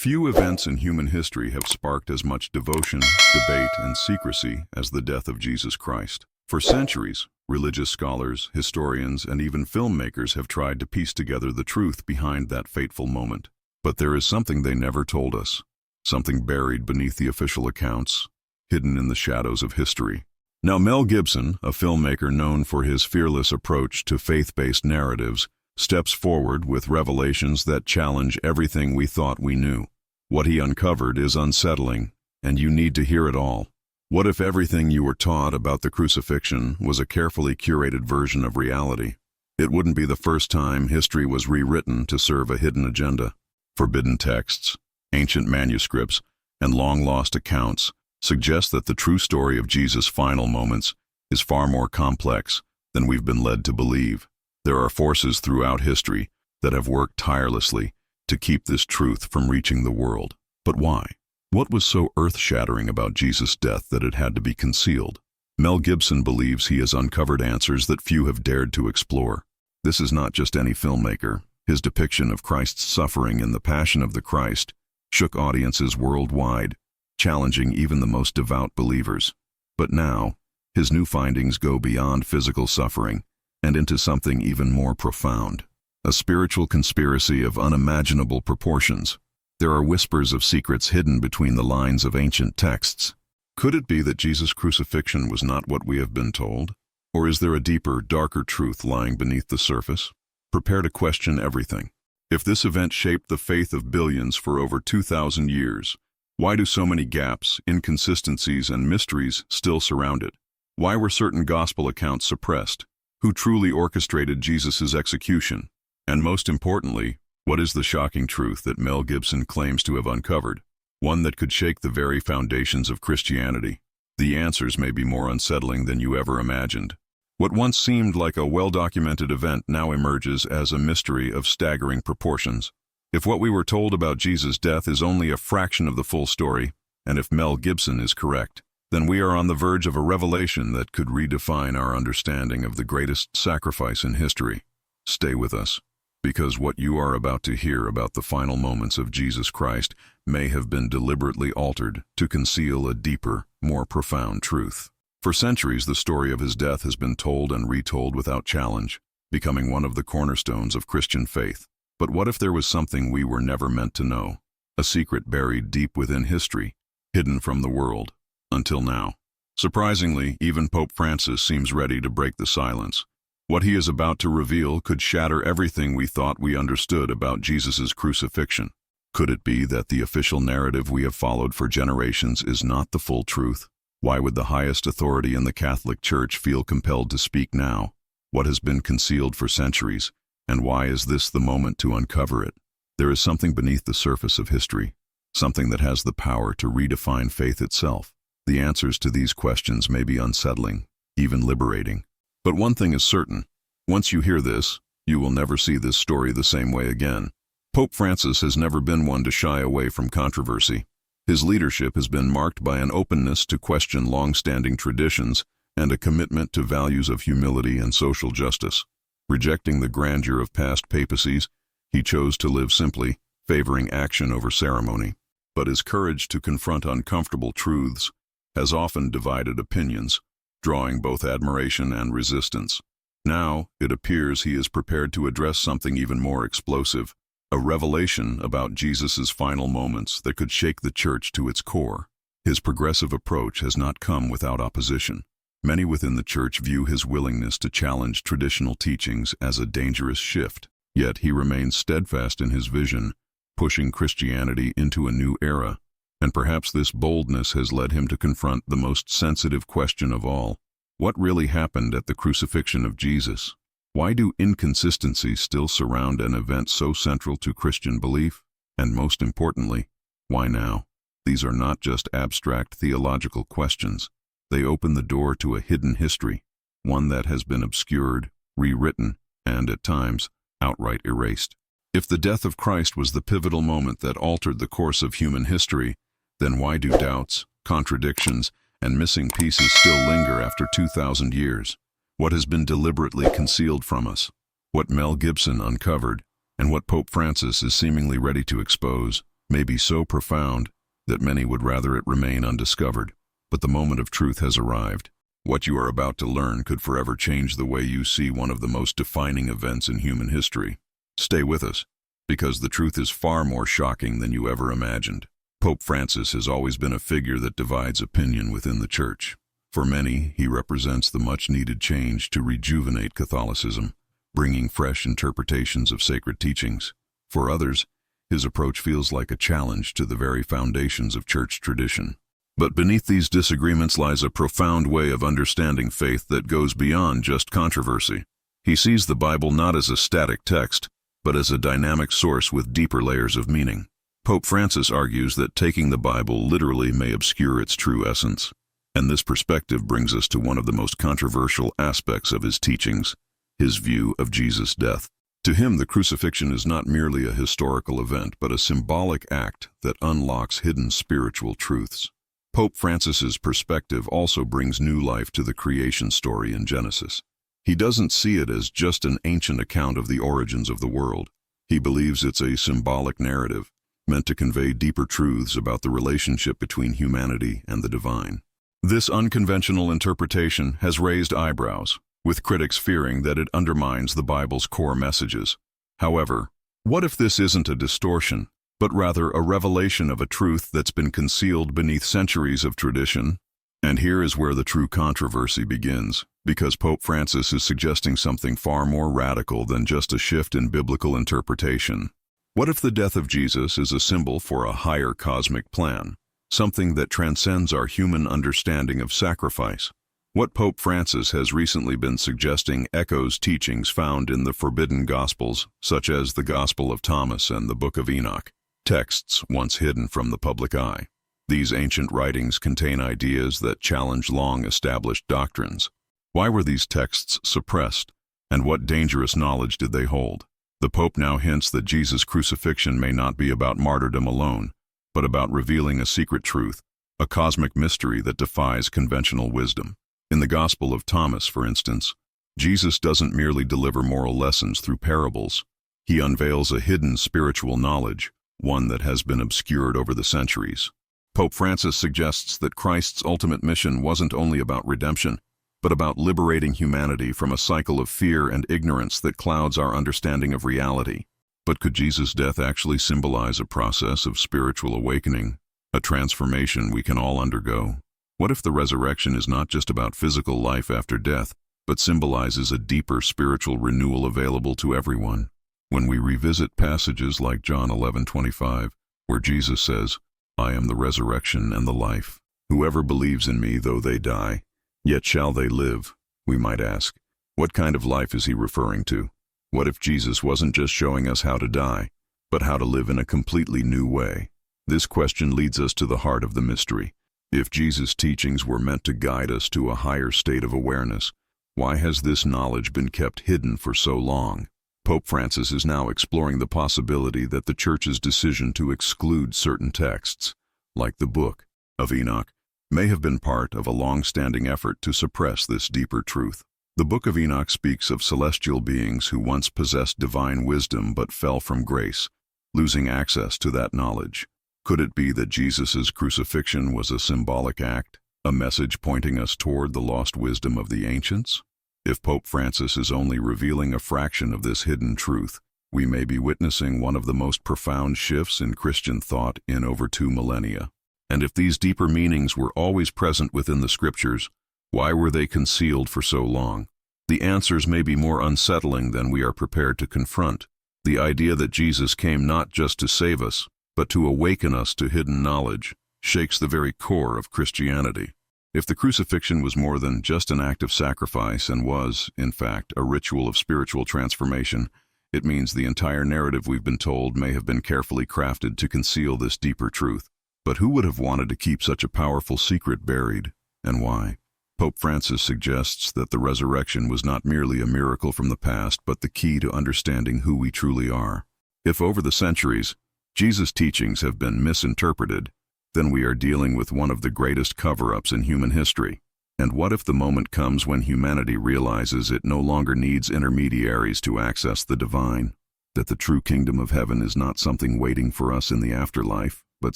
Few events in human history have sparked as much devotion, debate, and secrecy as the death of Jesus Christ. For centuries, religious scholars, historians, and even filmmakers have tried to piece together the truth behind that fateful moment. But there is something they never told us, something buried beneath the official accounts, hidden in the shadows of history. Now, Mel Gibson, a filmmaker known for his fearless approach to faith-based narratives, steps forward with revelations that challenge everything we thought we knew. What he uncovered is unsettling, and you need to hear it all. What if everything you were taught about the crucifixion was a carefully curated version of reality? It wouldn't be the first time history was rewritten to serve a hidden agenda. Forbidden texts, ancient manuscripts, and long-lost accounts suggest that the true story of Jesus' final moments is far more complex than we've been led to believe. There are forces throughout history that have worked tirelessly to keep this truth from reaching the world. But why? What was so earth-shattering about Jesus' death that it had to be concealed? Mel Gibson believes he has uncovered answers that few have dared to explore. This is not just any filmmaker. His depiction of Christ's suffering in The Passion of the Christ shook audiences worldwide, challenging even the most devout believers. But now, his new findings go beyond physical suffering and into something even more profound. A spiritual conspiracy of unimaginable proportions. There are whispers of secrets hidden between the lines of ancient texts. Could it be that Jesus' crucifixion was not what we have been told? Or is there a deeper, darker truth lying beneath the surface? Prepare to question everything. If this event shaped the faith of billions for over 2,000 years, why do so many gaps, inconsistencies, and mysteries still surround it? Why were certain gospel accounts suppressed? Who truly orchestrated Jesus' execution? And most importantly, what is the shocking truth that Mel Gibson claims to have uncovered? One that could shake the very foundations of Christianity. The answers may be more unsettling than you ever imagined. What once seemed like a well-documented event now emerges as a mystery of staggering proportions. If what we were told about Jesus' death is only a fraction of the full story, and if Mel Gibson is correct, then we are on the verge of a revelation that could redefine our understanding of the greatest sacrifice in history. Stay with us, because what you are about to hear about the final moments of Jesus Christ may have been deliberately altered to conceal a deeper, more profound truth. For centuries, the story of his death has been told and retold without challenge, becoming one of the cornerstones of Christian faith. But what if there was something we were never meant to know? A secret buried deep within history, hidden from the world, until now. Surprisingly, even Pope Francis seems ready to break the silence. What he is about to reveal could shatter everything we thought we understood about Jesus' crucifixion. Could it be that the official narrative we have followed for generations is not the full truth? Why would the highest authority in the Catholic Church feel compelled to speak now? What has been concealed for centuries, and why is this the moment to uncover it? There is something beneath the surface of history, something that has the power to redefine faith itself. The answers to these questions may be unsettling, even liberating. But one thing is certain. Once you hear this, you will never see this story the same way again. Pope Francis has never been one to shy away from controversy. His leadership has been marked by an openness to question long-standing traditions and a commitment to values of humility and social justice. Rejecting the grandeur of past papacies, he chose to live simply, favoring action over ceremony. But his courage to confront uncomfortable truths has often divided opinions, drawing both admiration and resistance. Now, it appears he is prepared to address something even more explosive, a revelation about Jesus' final moments that could shake the Church to its core. His progressive approach has not come without opposition. Many within the Church view his willingness to challenge traditional teachings as a dangerous shift, yet he remains steadfast in his vision, pushing Christianity into a new era. And perhaps this boldness has led him to confront the most sensitive question of all. What really happened at the crucifixion of Jesus? Why do inconsistencies still surround an event so central to Christian belief? And most importantly, why now? These are not just abstract theological questions. They open the door to a hidden history, one that has been obscured, rewritten, and at times, outright erased. If the death of Christ was the pivotal moment that altered the course of human history, then why do doubts, contradictions, and missing pieces still linger after 2,000 years? What has been deliberately concealed from us? What Mel Gibson uncovered, and what Pope Francis is seemingly ready to expose, may be so profound that many would rather it remain undiscovered. But the moment of truth has arrived. What you are about to learn could forever change the way you see one of the most defining events in human history. Stay with us, because the truth is far more shocking than you ever imagined. Pope Francis has always been a figure that divides opinion within the Church. For many, he represents the much-needed change to rejuvenate Catholicism, bringing fresh interpretations of sacred teachings. For others, his approach feels like a challenge to the very foundations of Church tradition. But beneath these disagreements lies a profound way of understanding faith that goes beyond just controversy. He sees the Bible not as a static text, but as a dynamic source with deeper layers of meaning. Pope Francis argues that taking the Bible literally may obscure its true essence. And this perspective brings us to one of the most controversial aspects of his teachings, his view of Jesus' death. To him, the crucifixion is not merely a historical event, but a symbolic act that unlocks hidden spiritual truths. Pope Francis's perspective also brings new life to the creation story in Genesis. He doesn't see it as just an ancient account of the origins of the world. He believes it's a symbolic narrative, meant to convey deeper truths about the relationship between humanity and the divine. This unconventional interpretation has raised eyebrows, with critics fearing that it undermines the Bible's core messages. However, what if this isn't a distortion, but rather a revelation of a truth that's been concealed beneath centuries of tradition? And here is where the true controversy begins, because Pope Francis is suggesting something far more radical than just a shift in biblical interpretation. What if the death of Jesus is a symbol for a higher cosmic plan, something that transcends our human understanding of sacrifice? What Pope Francis has recently been suggesting echoes teachings found in the forbidden Gospels, such as the Gospel of Thomas and the Book of Enoch, texts once hidden from the public eye. These ancient writings contain ideas that challenge long-established doctrines. Why were these texts suppressed, and what dangerous knowledge did they hold? The Pope now hints that Jesus' crucifixion may not be about martyrdom alone, but about revealing a secret truth, a cosmic mystery that defies conventional wisdom. In the Gospel of Thomas, for instance, Jesus doesn't merely deliver moral lessons through parables. He unveils a hidden spiritual knowledge, one that has been obscured over the centuries. Pope Francis suggests that Christ's ultimate mission wasn't only about redemption, but about liberating humanity from a cycle of fear and ignorance that clouds our understanding of reality. But could Jesus' death actually symbolize a process of spiritual awakening, a transformation we can all undergo? What if the resurrection is not just about physical life after death, but symbolizes a deeper spiritual renewal available to everyone? When we revisit passages like John 11:25, where Jesus says, "I am the resurrection and the life. Whoever believes in me, though they die, yet shall they live," we might ask, what kind of life is he referring to? What if Jesus wasn't just showing us how to die, but how to live in a completely new way? This question leads us to the heart of the mystery. If Jesus' teachings were meant to guide us to a higher state of awareness, why has this knowledge been kept hidden for so long? Pope Francis is now exploring the possibility that the Church's decision to exclude certain texts, like the Book of Enoch, may have been part of a long-standing effort to suppress this deeper truth. The Book of Enoch speaks of celestial beings who once possessed divine wisdom but fell from grace, losing access to that knowledge. Could it be that Jesus' crucifixion was a symbolic act, a message pointing us toward the lost wisdom of the ancients? If Pope Francis is only revealing a fraction of this hidden truth, we may be witnessing one of the most profound shifts in Christian thought in over 2 millennia. And if these deeper meanings were always present within the Scriptures, why were they concealed for so long? The answers may be more unsettling than we are prepared to confront. The idea that Jesus came not just to save us, but to awaken us to hidden knowledge, shakes the very core of Christianity. If the crucifixion was more than just an act of sacrifice and was, in fact, a ritual of spiritual transformation, it means the entire narrative we've been told may have been carefully crafted to conceal this deeper truth. But who would have wanted to keep such a powerful secret buried, and why? Pope Francis suggests that the resurrection was not merely a miracle from the past, but the key to understanding who we truly are. If over the centuries, Jesus' teachings have been misinterpreted, then we are dealing with one of the greatest cover-ups in human history. And what if the moment comes when humanity realizes it no longer needs intermediaries to access the divine? that the true kingdom of heaven is not something waiting for us in the afterlife, but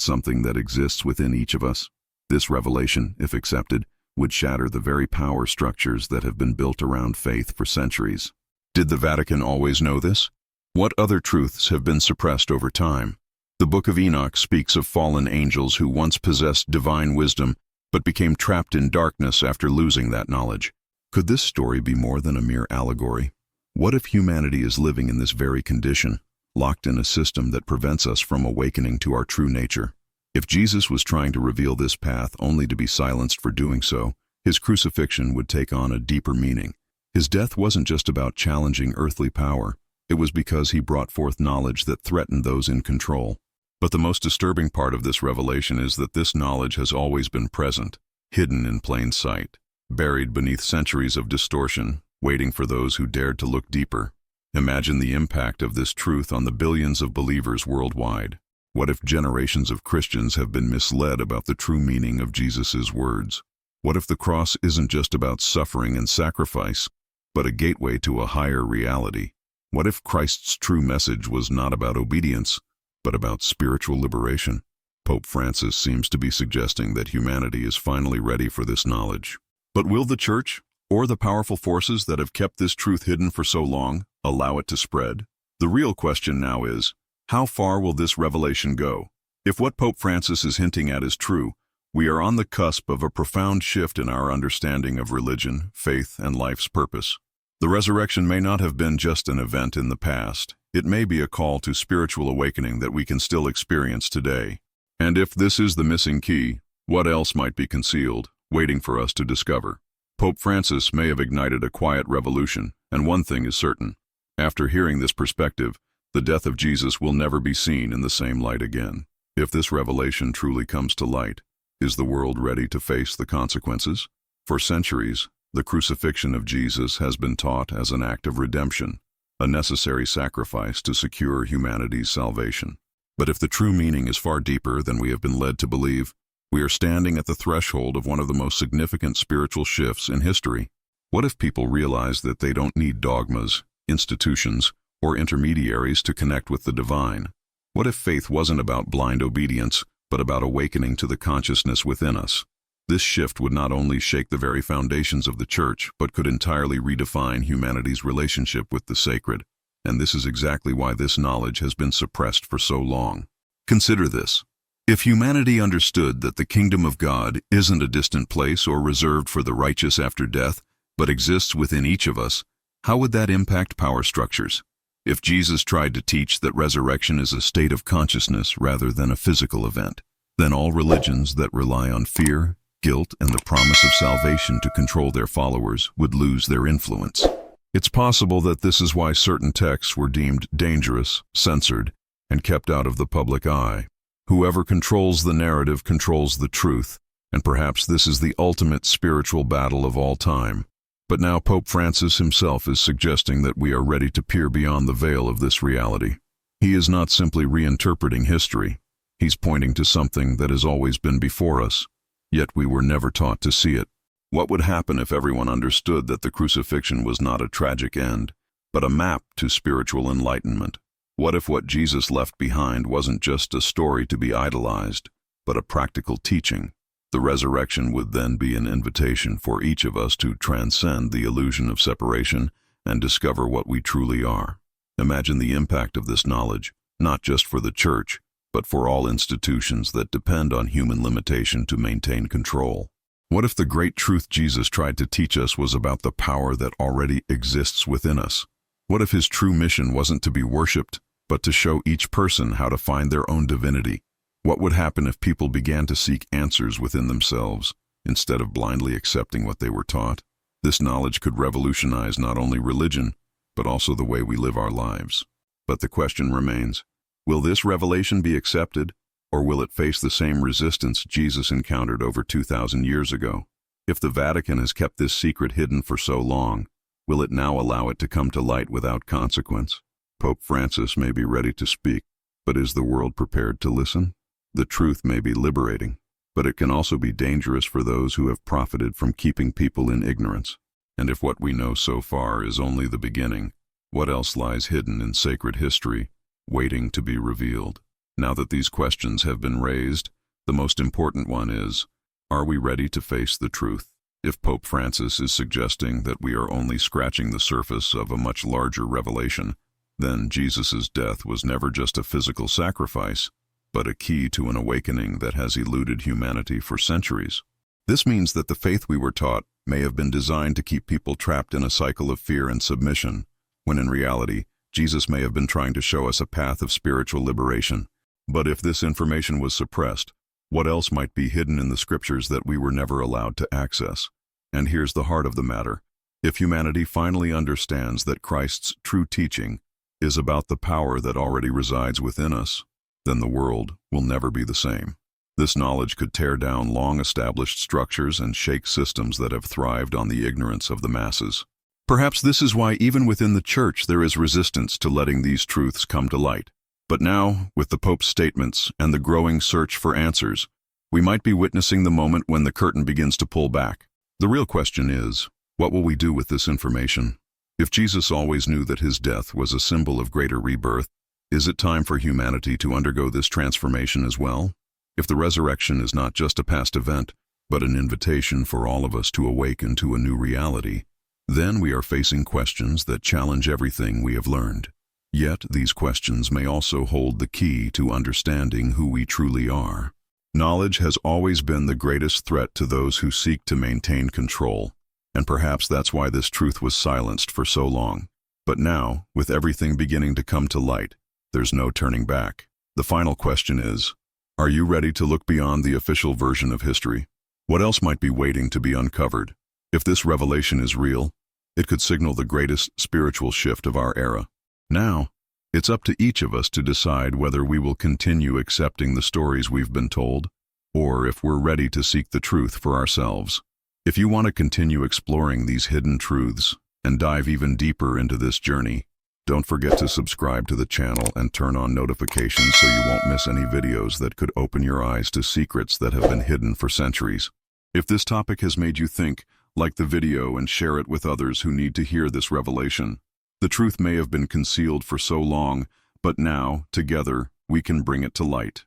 something that exists within each of us. This revelation, if accepted, would shatter the very power structures that have been built around faith for centuries. Did the Vatican always know this? What other truths have been suppressed over time? The Book of Enoch speaks of fallen angels who once possessed divine wisdom but became trapped in darkness after losing that knowledge. Could this story be more than a mere allegory? What if humanity is living in this very condition, locked in a system that prevents us from awakening to our true nature? If Jesus was trying to reveal this path only to be silenced for doing so, his crucifixion would take on a deeper meaning. His death wasn't just about challenging earthly power. It was because he brought forth knowledge that threatened those in control. But the most disturbing part of this revelation is that this knowledge has always been present, hidden in plain sight, buried beneath centuries of distortion, waiting for those who dared to look deeper. Imagine the impact of this truth on the billions of believers worldwide. What if generations of Christians have been misled about the true meaning of Jesus' words? What if the cross isn't just about suffering and sacrifice, but a gateway to a higher reality? What if Christ's true message was not about obedience, but about spiritual liberation? Pope Francis seems to be suggesting that humanity is finally ready for this knowledge. But will the Church, or the powerful forces that have kept this truth hidden for so long, allow it to spread? The real question now is, how far will this revelation go? If what Pope Francis is hinting at is true, we are on the cusp of a profound shift in our understanding of religion, faith, and life's purpose. The resurrection may not have been just an event in the past. It may be a call to spiritual awakening that we can still experience today. And if this is the missing key, what else might be concealed, waiting for us to discover? Pope Francis may have ignited a quiet revolution, and one thing is certain. After hearing this perspective, the death of Jesus will never be seen in the same light again. If this revelation truly comes to light, is the world ready to face the consequences? For centuries, the crucifixion of Jesus has been taught as an act of redemption, a necessary sacrifice to secure humanity's salvation. But if the true meaning is far deeper than we have been led to believe, we are standing at the threshold of one of the most significant spiritual shifts in history. What if people realize that they don't need dogmas, institutions, or intermediaries to connect with the divine? What if faith wasn't about blind obedience, but about awakening to the consciousness within us? This shift would not only shake the very foundations of the Church, but could entirely redefine humanity's relationship with the sacred. And this is exactly why this knowledge has been suppressed for so long. Consider this. If humanity understood that the kingdom of God isn't a distant place or reserved for the righteous after death, but exists within each of us, how would that impact power structures? If Jesus tried to teach that resurrection is a state of consciousness rather than a physical event, then all religions that rely on fear, guilt, and the promise of salvation to control their followers would lose their influence. It's possible that this is why certain texts were deemed dangerous, censored, and kept out of the public eye. Whoever controls the narrative controls the truth, and perhaps this is the ultimate spiritual battle of all time. But now Pope Francis himself is suggesting that we are ready to peer beyond the veil of this reality. He is not simply reinterpreting history. He's pointing to something that has always been before us, yet we were never taught to see it. What would happen if everyone understood that the crucifixion was not a tragic end, but a map to spiritual enlightenment? What if what Jesus left behind wasn't just a story to be idolized, but a practical teaching? The resurrection would then be an invitation for each of us to transcend the illusion of separation and discover what we truly are. Imagine the impact of this knowledge, not just for the Church, but for all institutions that depend on human limitation to maintain control. What if the great truth Jesus tried to teach us was about the power that already exists within us? What if his true mission wasn't to be worshipped, but to show each person how to find their own divinity? What would happen if people began to seek answers within themselves, instead of blindly accepting what they were taught? This knowledge could revolutionize not only religion, but also the way we live our lives. But the question remains, will this revelation be accepted, or will it face the same resistance Jesus encountered over 2,000 years ago? If the Vatican has kept this secret hidden for so long, will it now allow it to come to light without consequence? Pope Francis may be ready to speak, but is the world prepared to listen? The truth may be liberating, but it can also be dangerous for those who have profited from keeping people in ignorance. And if what we know so far is only the beginning, What else lies hidden in sacred history, waiting to be revealed? Now that these questions have been raised, the most important one is, are we ready to face the truth? If Pope Francis is suggesting that we are only scratching the surface of a much larger revelation, then Jesus' death was never just a physical sacrifice, but a key to an awakening that has eluded humanity for centuries. This means that the faith we were taught may have been designed to keep people trapped in a cycle of fear and submission, when in reality, Jesus may have been trying to show us a path of spiritual liberation. But if this information was suppressed, what else might be hidden in the scriptures that we were never allowed to access? And here's the heart of the matter. If humanity finally understands that Christ's true teaching is about the power that already resides within us, then the world will never be the same. This knowledge could tear down long-established structures and shake systems that have thrived on the ignorance of the masses. Perhaps this is why even within the Church there is resistance to letting these truths come to light. But now, with the Pope's statements and the growing search for answers, we might be witnessing the moment when the curtain begins to pull back. The real question is, what will we do with this information? If Jesus always knew that his death was a symbol of greater rebirth, is it time for humanity to undergo this transformation as well? If the resurrection is not just a past event, but an invitation for all of us to awaken to a new reality, then we are facing questions that challenge everything we have learned. Yet these questions may also hold the key to understanding who we truly are. Knowledge has always been the greatest threat to those who seek to maintain control, and perhaps that's why this truth was silenced for so long. But now, with everything beginning to come to light, there's no turning back. The final question is, are you ready to look beyond the official version of history? What else might be waiting to be uncovered? If this revelation is real, it could signal the greatest spiritual shift of our era. Now, it's up to each of us to decide whether we will continue accepting the stories we've been told, or if we're ready to seek the truth for ourselves. If you want to continue exploring these hidden truths and dive even deeper into this journey, don't forget to subscribe to the channel and turn on notifications so you won't miss any videos that could open your eyes to secrets that have been hidden for centuries. If this topic has made you think, like the video and share it with others who need to hear this revelation. The truth may have been concealed for so long, but now, together, we can bring it to light.